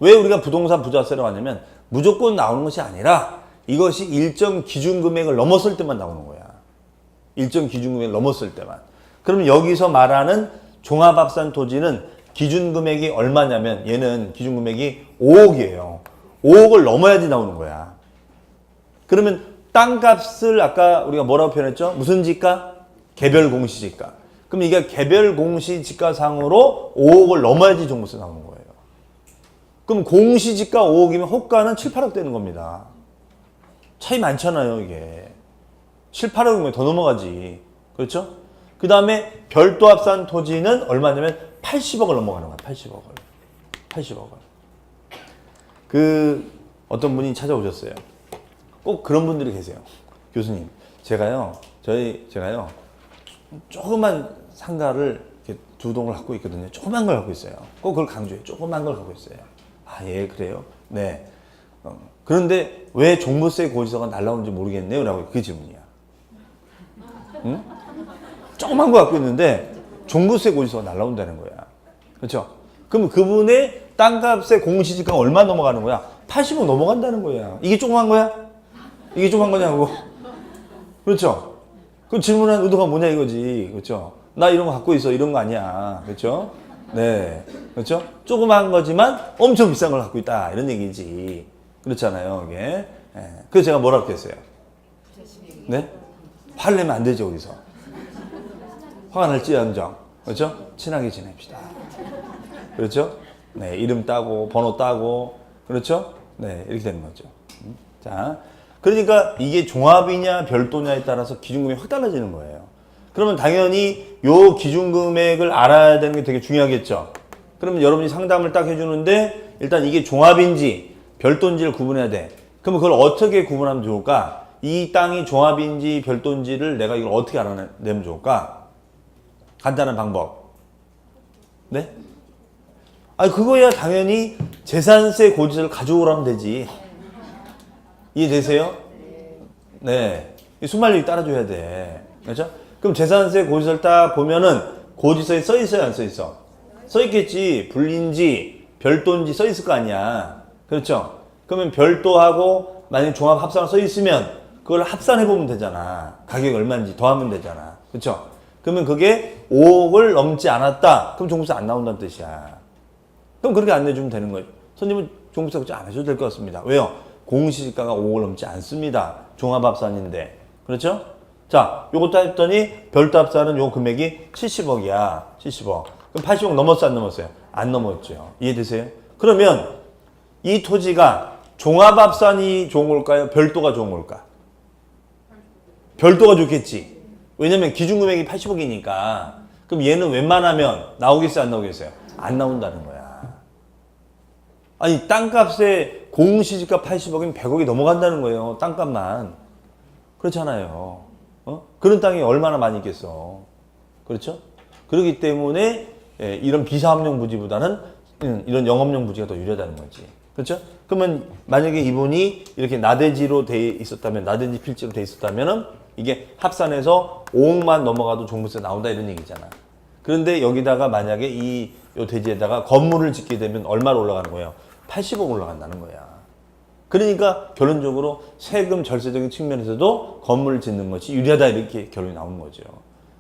왜 우리가 부동산 부자세라고 하냐면 무조건 나오는 것이 아니라 이것이 일정 기준 금액을 넘었을 때만 나오는 거야. 일정 기준 금액을 넘었을 때만. 그럼 여기서 말하는 종합합산 토지는 기준 금액이 얼마냐면 얘는 기준 금액이 5억이에요. 5억을 넘어야지 나오는 거야. 그러면 땅값을 아까 우리가 뭐라고 표현했죠? 무슨 지가? 개별 공시지가. 그럼 이게 개별 공시지가상으로 5억을 넘어야지 종부세 나오는 거예요. 그럼 공시지가 5억이면 호가는 7, 8억 되는 겁니다. 차이 많잖아요, 이게. 7, 8억이면 더 넘어가지. 그렇죠? 그 다음에 별도합산 토지는 얼마냐면 80억을 넘어가는 거야, 80억을. 어떤 분이 찾아오셨어요. 꼭 그런 분들이 계세요. 교수님, 제가요, 조그만 상가를 이렇게 2동을 갖고 있거든요. 조그만 걸 갖고 있어요. 꼭 그걸 강조해요. 조그만 걸 갖고 있어요. 아, 예, 그래요? 네. 그런데 왜 종부세 고지서가 날라오는지 모르겠네요. 라고 그 질문이야. 응? 조그만 거 갖고 있는데 종부세 고지서가 날라온다는 거야. 그렇죠? 그럼 그분의 땅값의 공시지가가 얼마 넘어가는 거야? 80억 넘어간다는 거야. 이게 조그만 거야? 이게 조그만 거냐고. 그렇죠? 그럼 질문한 의도가 뭐냐 이거지. 그렇죠? 나 이런 거 갖고 있어. 이런 거 아니야. 그렇죠? 네. 그렇죠? 조그만 거지만 엄청 비싼 걸 갖고 있다. 이런 얘기지. 그렇잖아요. 이게. 네. 그래서 제가 뭐라고 했어요? 네? 화를 내면 안 되죠, 어디서. 화가 날지언정. 그렇죠? 친하게 지냅시다. 그렇죠? 네. 이름 따고, 번호 따고. 그렇죠? 네. 이렇게 되는 거죠. 자. 그러니까 이게 종합이냐 별도냐에 따라서 기준금액이 확 달라지는 거예요. 그러면 당연히 요 기준금액을 알아야 되는 게 되게 중요하겠죠. 그러면 여러분이 상담을 딱 해주는데 일단 이게 종합인지 별도인지를 구분해야 돼. 그러면 그걸 어떻게 구분하면 좋을까? 이 땅이 종합인지 별도인지를 내가 이걸 어떻게 알아내면 좋을까? 간단한 방법. 네? 아니 그거야 당연히 재산세 고지서를 가져오라면 되지. 이해되세요? 네. 순발력이 따라줘야 돼. 그렇죠? 그럼 재산세 고지서를 딱 보면은 고지서에 써 있어요, 안 써 있어? 써 있겠지. 분리인지 별도인지 써 있을 거 아니야. 그렇죠? 그러면 별도하고 만약에 종합 합산을 써 있으면 그걸 합산해 보면 되잖아. 가격이 얼마인지 더하면 되잖아. 그렇죠? 그러면 그게 5억을 넘지 않았다. 그럼 종부세 안 나온다는 뜻이야. 그럼 그렇게 안 내주면 되는 거예요. 손님은 종부세 걱정 안 하셔도 될 것 같습니다. 왜요? 공시지가가 5억을 넘지 않습니다. 종합합산인데. 그렇죠? 자, 요것도 했더니 별도 합산은 요 금액이 70억이야. 70억. 그럼 80억 넘었어, 안 넘었어요? 안 넘었죠. 이해되세요? 그러면 이 토지가 종합합산이 좋은 걸까요? 별도가 좋은 걸까? 별도가 좋겠지. 왜냐면 기준금액이 80억이니까. 그럼 얘는 웬만하면 나오겠어요, 안 나오겠어요? 안 나온다는 거야. 아니, 땅값에 공시지가 80억이면 100억이 넘어간다는 거예요. 땅값만. 그렇잖아요. 그런 땅이 얼마나 많이 있겠어. 그렇죠? 그렇기 때문에 이런 비사업용 부지보다는 이런 영업용 부지가 더 유리하다는 거지. 그렇죠? 그러면 만약에 이분이 이렇게 나대지로 돼 있었다면, 나대지 필지로 돼 있었다면은 이게 합산해서 5억만 넘어가도 종부세 나온다 이런 얘기잖아. 그런데 여기다가 만약에 요 대지에다가 건물을 짓게 되면 얼마로 올라가는 거예요? 80억 올라간다는 거야. 그러니까 결론적으로 세금 절세적인 측면에서도 건물을 짓는 것이 유리하다 이렇게 결론이 나오는 거죠.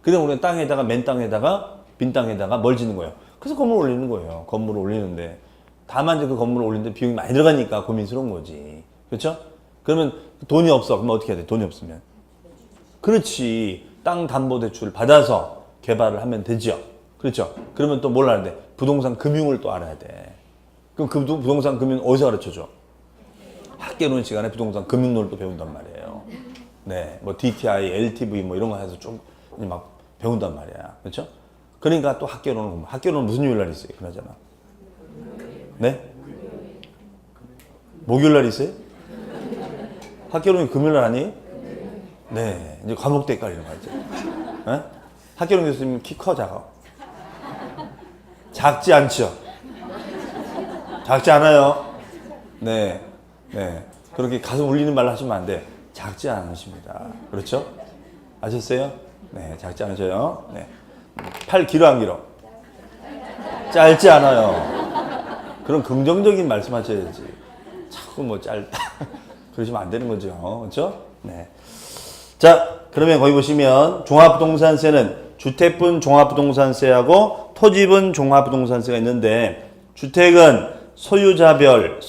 그래서 우리가 땅에다가 맨 땅에다가 빈 땅에다가 뭘 짓는 거예요? 그래서 건물을 올리는 거예요. 건물을 올리는데 다만 이제 그 건물을 올리는데 비용이 많이 들어가니까 고민스러운 거지. 그렇죠? 그러면 돈이 없어. 그럼 어떻게 해야 돼? 돈이 없으면. 그렇지. 땅 담보 대출을 받아서 개발을 하면 되죠. 그렇죠? 그러면 또 뭘 알아야 돼? 부동산 금융을 또 알아야 돼. 그럼 그 부동산 금융 어디서 가르쳐줘? 학교 노는 시간에 부동산 금융론을 또 배운단 말이에요. 네, 뭐 DTI, LTV 뭐 이런 거 해서 좀 막 배운단 말이야. 그렇죠? 그러니까 또 학교로는 공부. 학교로는 무슨 요일 날 있어요? 그나저나. 네? 목요일 날 있어요? 학교로는 금요일 날 아니에요? 네, 이제 과목 대깔이라고 하죠. 네? 학교로 교수님 키 커 작아? 작지 않죠? 작지 않아요? 네, 네. 그렇게 가슴 울리는 말로 하시면 안 돼. 작지 않으십니다. 그렇죠? 아셨어요? 네, 작지 않으셔요. 네. 팔 길어 안 길어? 짧지 않아요. 그런 긍정적인 말씀 하셔야지. 자꾸 뭐 짧다. 그러시면 안 되는 거죠. 그렇죠? 네. 자, 그러면 거기 보시면 종합부동산세는 주택분 종합부동산세하고 토지분 종합부동산세가 있는데 주택은 소유자별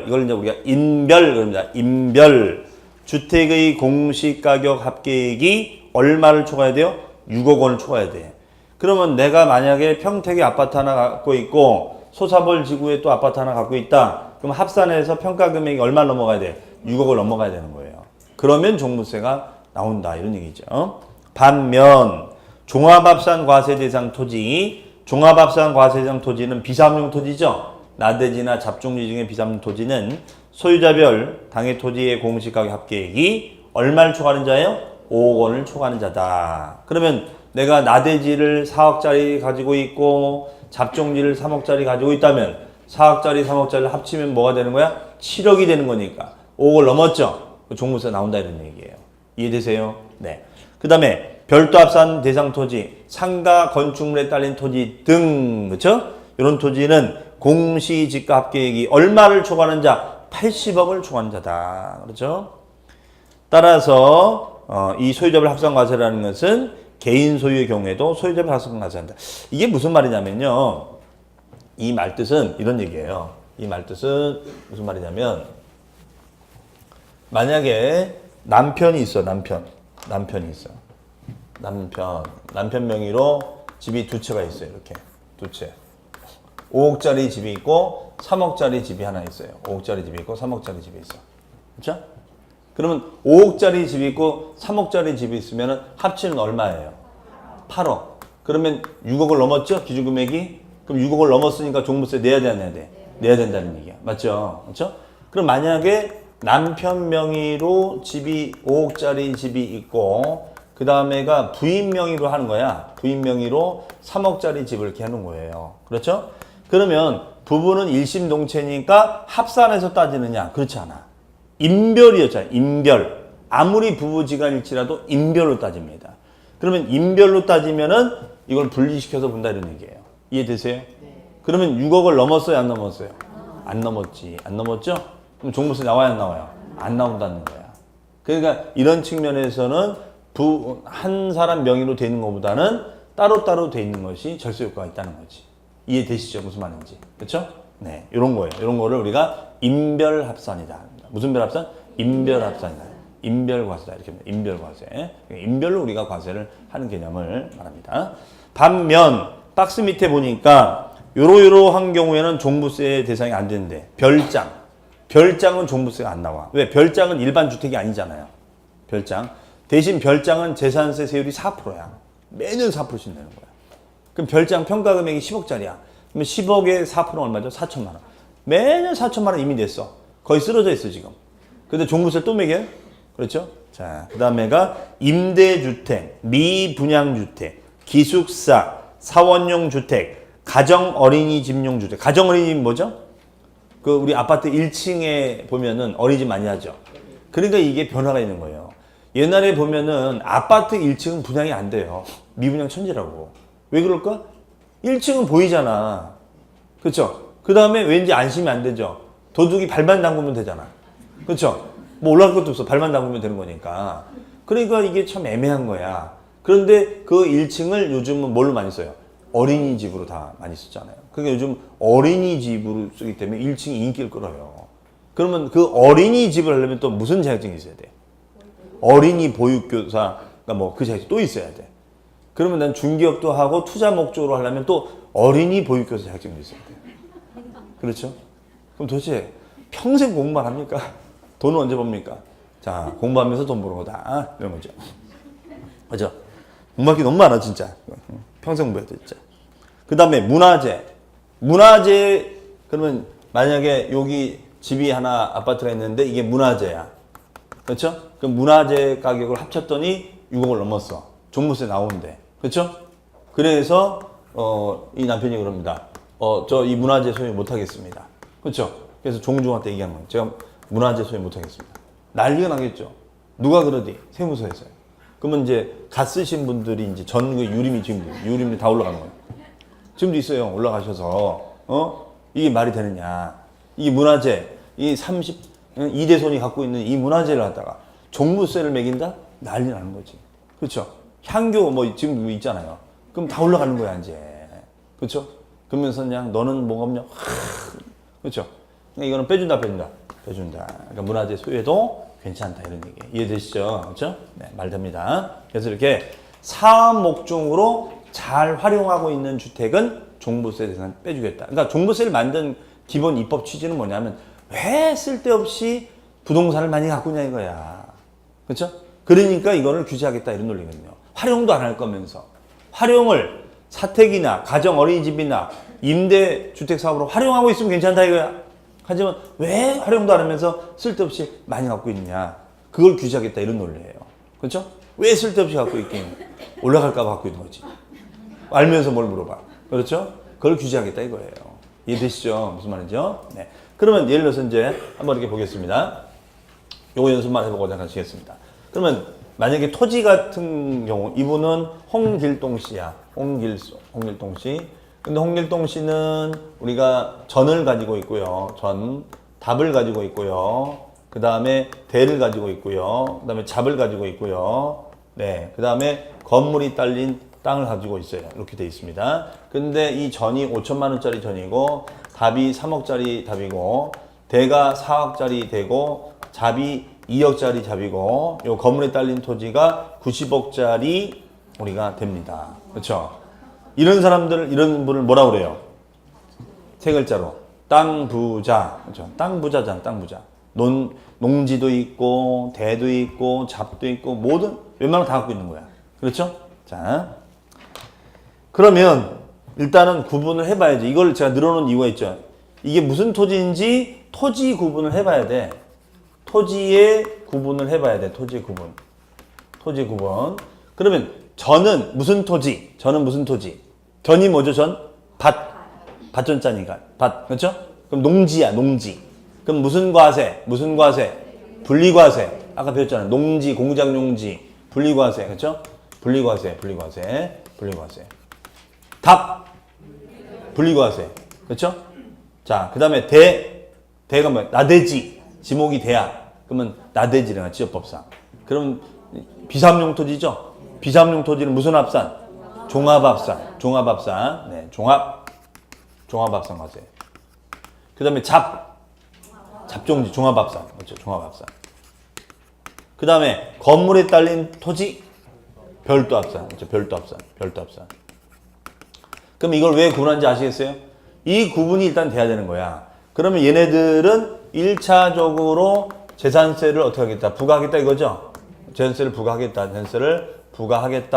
이걸 이제 우리가 인별 그럽니다. 인별 주택의 공시가격 합계액이 얼마를 초과해야 돼요? 6억 원을 초과해야 돼. 그러면 내가 만약에 평택에 아파트 하나 갖고 있고 소사벌 지구에 또 아파트 하나 갖고 있다. 그럼 합산해서 평가 금액이 얼마 넘어가야 돼? 6억을 넘어가야 되는 거예요. 그러면 종부세가 나온다 이런 얘기죠. 반면 종합합산 과세 대상 토지, 종합합산 과세 대상 토지는 비사업용 토지죠. 나대지나 잡종지 중에 비사업용 토지는 소유자별 당해 토지의 공시가격 합계액이 얼마를 초과하는 자예요? 5억 원을 초과하는 자다. 그러면 내가 나대지를 4억짜리 가지고 있고 잡종지를 3억짜리 가지고 있다면 4억짜리 3억짜리를 합치면 뭐가 되는 거야? 7억이 되는 거니까 5억을 넘었죠? 종부세 나온다 이런 얘기예요. 이해되세요? 네. 그 다음에 별도 합산 대상 토지, 상가 건축물에 딸린 토지 등 그렇죠? 이런 토지는 공시지가 합계액이 얼마를 초과하는 자? 80억을 초과하는 자다. 그렇죠? 따라서 이 소유자별 합산과세라는 것은 개인 소유의 경우에도 소유자별 합산과세한다. 이게 무슨 말이냐면요. 이 말뜻은 이런 얘기예요. 이 말뜻은 무슨 말이냐면 만약에 남편이 있어. 남편이 있어. 남편 명의로 집이 두 채가 있어요. 이렇게 두 채. 5억짜리 집이 있고 3억짜리 집이 하나 있어요. 5억짜리 집이 있고 3억짜리 집이 있어. 그렇죠? 그러면 5억짜리 집이 있고 3억짜리 집이 있으면 합치는 얼마예요? 8억. 그러면 6억을 넘었죠? 기준금액이? 그럼 6억을 넘었으니까 종부세 내야 돼, 안 내야 돼? 내야 된다는 얘기야. 맞죠? 그렇죠? 그럼 만약에 남편 명의로 집이 5억짜리 집이 있고 그 다음에가 부인 명의로 하는 거야. 부인 명의로 3억짜리 집을 이렇게 하는 거예요. 그렇죠? 그러면 부부는 일심동체니까 합산해서 따지느냐? 그렇지 않아. 인별이었잖아요. 인별. 아무리 부부지간일지라도 인별로 따집니다. 그러면 인별로 따지면은 이걸 분리시켜서 본다 이런 얘기예요. 이해되세요? 네. 그러면 6억을 넘었어요? 안 넘었어요? 안 넘었지. 안 넘었죠? 그럼 종부세 나와요? 안 나와요? 안 나온다는 거야. 그러니까 이런 측면에서는 한 사람 명의로 돼 있는 것보다는 따로따로 돼 있는 것이 절세 효과가 있다는 거지. 이해되시죠? 무슨 말인지. 그렇죠? 네, 이런 거예요. 이런 거를 우리가 인별합산이다. 무슨 별합산? 인별합산이다. 인별과세다. 이렇게 합니다. 인별과세. 인별로 우리가 과세를 하는 개념을 말합니다. 반면 박스 밑에 보니까 요러요러한 경우에는 종부세 대상이 안 되는데 별장. 별장은 종부세가 안 나와. 왜? 별장은 일반 주택이 아니잖아요. 별장. 대신 별장은 재산세 세율이 4%야. 매년 4%씩 내는 거야. 그럼 별장 평가 금액이 10억짜리야. 그러면 10억에 4%는 얼마죠? 4천만 원. 매년 4천만 원 이미 냈어. 거의 쓰러져 있어 지금. 근데 종부세 또 매겨요? 그렇죠? 자, 그 다음에가 임대주택, 미분양주택, 기숙사, 사원용 주택, 가정 어린이집용 주택. 가정 어린이집 뭐죠? 그 우리 아파트 1층에 보면은 어린이집 많이 하죠. 그러니까 이게 변화가 있는 거예요. 옛날에 보면은 아파트 1층은 분양이 안 돼요. 미분양 천지라고. 왜 그럴까? 1층은 보이잖아. 그렇죠? 그 다음에 왠지 안심이 안 되죠. 도둑이 발만 담그면 되잖아. 그렇죠? 뭐 올라갈 것도 없어. 발만 담그면 되는 거니까. 그러니까 이게 참 애매한 거야. 그런데 그 1층을 요즘은 뭘로 많이 써요? 어린이집으로 다 많이 쓰잖아요. 그러니까 요즘 어린이집으로 쓰기 때문에 1층이 인기를 끌어요. 그러면 그 어린이집을 하려면 또 무슨 자격증이 있어야 돼? 어린이 보육교사가 뭐 그 자격증이 또 있어야 돼. 그러면 난 중개업도 하고 투자 목적으로 하려면 또 어린이 보육교사 자격증이 있어야 돼. 그렇죠? 그럼 도대체 평생 공부만 합니까? 돈은 언제 법니까? 자, 공부하면서 돈 버는 거다. 이런 거죠. 그죠? 공부할 게 너무 많아, 진짜. 평생 공부해야 돼, 진짜. 그 다음에 문화재. 문화재, 그러면 만약에 여기 집이 하나, 아파트가 있는데 이게 문화재야. 그렇죠? 그럼 문화재 가격을 합쳤더니 6억을 넘었어. 종부세 나오는데. 그렇죠? 그래서, 이 남편이 그럽니다. 저 이 문화재 소유 못 하겠습니다. 그렇죠? 그래서 종중한테 얘기한 거예요. 제가 문화재 소유 못 하겠습니다. 난리가 나겠죠. 누가 그러디? 세무서에서요. 그러면 이제 갓 쓰신 분들이 이제 전국에 유림이 다 올라가는 거예요. 지금도 있어요. 올라가셔서 이게 말이 되느냐? 이게 문화재, 이 32대손이 갖고 있는 이 문화재를 갖다가 종부세를 매긴다? 난리 나는 거지. 그렇죠? 향교 뭐 지금 뭐 있잖아요. 그럼 다 올라가는 거야 이제. 그렇죠? 그러면서 그냥 너는 뭐가 없냐? 그렇죠? 이거는 빼준다. 그러니까 문화재 소유도 괜찮다 이런 얘기 이해되시죠? 그렇죠? 네, 말 됩니다. 그래서 이렇게 사업 목적으로 잘 활용하고 있는 주택은 종부세 대상 빼주겠다. 그러니까 종부세를 만든 기본 입법 취지는 뭐냐면 왜 쓸데없이 부동산을 많이 갖고 있냐 이거야. 그렇죠? 그러니까 이거를 규제하겠다 이런 논리거든요. 활용도 안 할 거면서 활용을 사택이나 가정 어린이집이나 임대주택 사업으로 활용하고 있으면 괜찮다 이거야. 하지만 왜 활용도 안 하면서 쓸데없이 많이 갖고 있냐. 그걸 규제하겠다 이런 논리예요. 그렇죠? 왜 쓸데없이 갖고 있긴 올라갈까 봐 갖고 있는 거지. 알면서 뭘 물어봐. 그렇죠? 그걸 규제하겠다 이거예요. 이해되시죠? 무슨 말이죠? 네. 그러면 예를 들어서 이제 한번 이렇게 보겠습니다. 요거 연습만 해보고 잠깐 쉬겠습니다. 그러면 만약에 토지 같은 경우 이분은 홍길동 씨야. 홍길동 씨. 근데 홍길동 씨는 우리가 전을 가지고 있고요. 답을 가지고 있고요. 그 다음에 대를 가지고 있고요. 그 다음에 잡을 가지고 있고요. 네. 그 다음에 건물이 딸린 땅을 가지고 있어요. 이렇게 돼 있습니다. 근데 이 전이 5천만 원짜리 전이고 답이 3억짜리 답이고 대가 4억짜리 대고 잡이 2억짜리 잡이고 요 건물에 딸린 토지가 90억짜리 우리가 됩니다. 그렇죠? 이런 분을 뭐라 그래요? 세 글자로 땅 부자. 그렇죠? 땅 부자잖아. 땅 부자. 농지도 있고 대도 있고 잡도 있고 모든 웬만한 다 갖고 있는 거야. 그렇죠? 자, 그러면 일단은 구분을 해봐야지. 이걸 제가 늘어놓은 이유가 있죠. 이게 무슨 토지인지 토지 구분을 해봐야 돼. 토지의 구분을 해봐야 돼. 토지 구분. 그러면 전은 무슨 토지? 전이 뭐죠? 밭전자니까. 그렇죠? 그럼 농지야, 농지. 그럼 무슨 과세? 분리과세. 아까 배웠잖아요. 농지, 공장용지, 분리과세. 그렇죠? 분리과세. 답, 분리과세. 그렇죠? 자, 그 다음에 대가 뭐야? 나대지. 지목이 대야. 그러면 나대지랑 지역법상. 그럼 비삼용 토지죠? 비삼용 토지는 무슨 합산? 종합합산. 네, 종합. 종합합산과세. 그 다음에 잡종지, 종합합산. 그렇죠, 종합합산. 그 다음에 건물에 딸린 토지, 별도합산. 그렇죠, 별도합산. 그럼 이걸 왜 구분하는지 아시겠어요? 이 구분이 일단 돼야 되는 거야. 그러면 얘네들은 1차적으로 재산세를 어떻게 하겠다? 부과하겠다 이거죠? 재산세를 부과하겠다.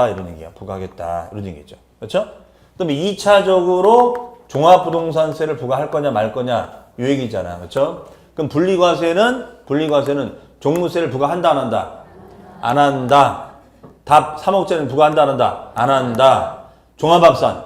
이런 얘기야. 부과하겠다. 이런 얘기죠. 그렇죠? 그다음에 2차적으로 종합부동산세를 부과할 거냐 말 거냐 이 얘기잖아. 그렇죠? 그럼 분리과세는 종부세를 부과한다 안 한다? 안 한다. 답 3억짜리는 부과한다 안 한다? 안 한다. 종합합산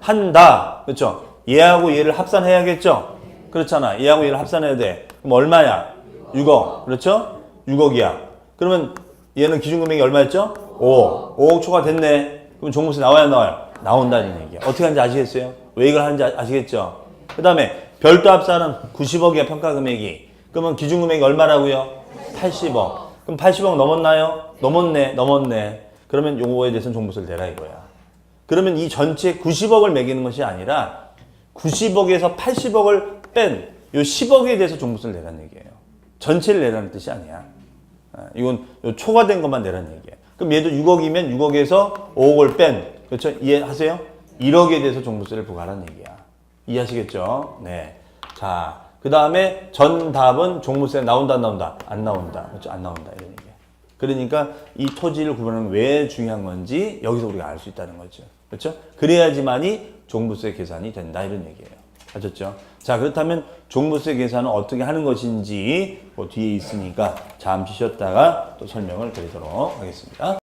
한다. 그렇죠? 얘하고 얘를 합산해야겠죠? 그렇잖아. 얘하고 얘를 합산해야 돼. 그럼 얼마야? 6억. 그렇죠? 6억이야. 그러면 얘는 기준금액이 얼마였죠? 5억 초과됐네. 그럼 종부세 나와야 안 나와요? 나온다는 얘기야. 어떻게 하는지 아시겠어요? 왜 이걸 하는지 아시겠죠? 그 다음에 별도 합산은 90억이야, 평가금액이. 그러면 기준금액이 얼마라고요? 80억. 그럼 80억 넘었나요? 넘었네. 그러면 요거에 대해서는 종부세를 내라 이거야. 그러면 이 전체 90억을 매기는 것이 아니라 90억에서 80억을 뺀 요 10억에 대해서 종부세를 내라는 얘기예요. 전체를 내라는 뜻이 아니야. 이건 요 초과된 것만 내라는 얘기예요. 그럼 얘도 6억이면 6억에서 5억을 뺀, 그렇죠? 이해하세요? 1억에 대해서 종부세를 부과하라는 얘기야. 이해하시겠죠? 네. 자, 그 다음에 전답은 종부세 나온다, 안 나온다? 안 나온다. 그렇죠? 안 나온다. 이런 얘기야. 그러니까 이 토지를 구분하는 게 왜 중요한 건지 여기서 우리가 알 수 있다는 거죠. 그렇죠? 그래야지만이 종부세 계산이 된다. 이런 얘기예요. 아셨죠? 자, 그렇다면 종부세 계산은 어떻게 하는 것인지 그 뒤에 있으니까 잠시 쉬었다가 또 설명을 드리도록 하겠습니다.